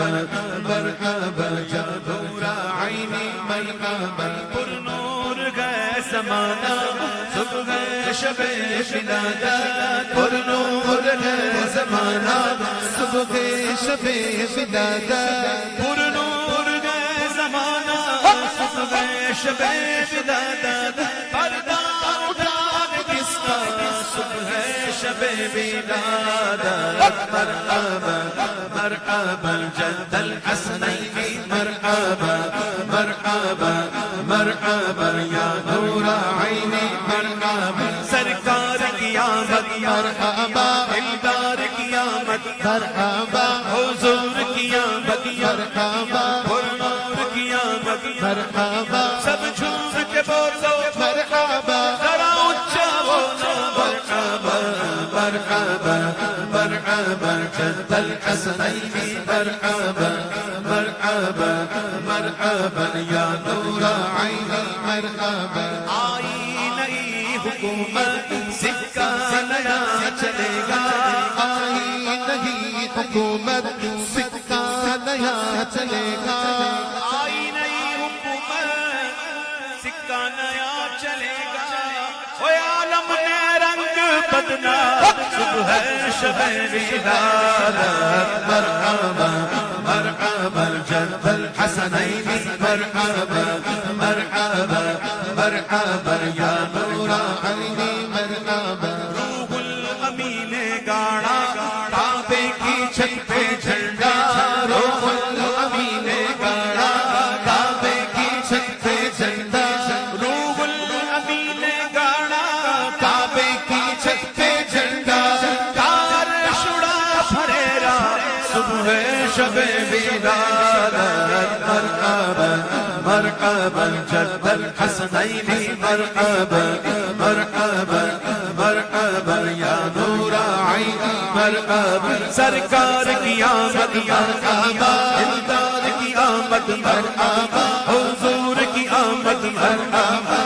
مرحبا یا نور عینی مرحبا پر نور ہے زمانہ صبح شب ولادت پر نور ہے زمانہ صبح شب ولادت پر نور ہے زمانہ صبح شب ولادت پردہ اٹھا کس کا صبح شب ولادت مرحبا مرحبا جد الحسنین مرحبا مرحبا مرحبا یا نور عینی مرحبا سرکار کی آمد مرحبا دلدار کی آمد مرحبا حضور کی آمد مرحبا نور کی آمد مرحبا سب جھوم کے بولو مرحبا ذرا اونچا بولو مرحبا مرحبا مرحبا جد الحسنین مرحبا مرحبا مرحبا یا نور عینی مرحبا آئی نئی حکومت سکہ نیا چلے گا آئی نئی حکومت سکہ نیا چلے گا آئی نئی حکومت سکہ نیا چلے گا اوے عالم نے رنگ بدلا صبح شب ولادت مرحبا مرحبا جد الحسنین مرحبا مرحبا مرحبا یا نور عینی مرحبا روح الامین گاڑا کعبے کی چھت پہ جھنڈا روح الامین گاڑا کعبے کی چھت پہ جھنڈا روح الامین گاڑا کعبے کی چھت پہ جھنڈا کار شڑا پھریرا صبح شب ولادت مرحبا مرحبا جد الحسنین مرحبا مرحبا مرحبا یا نور عینی مرحبا سرکار کی آمد مرحبا دلدار کی آمد مرحبا حضور کی آمد مرحبا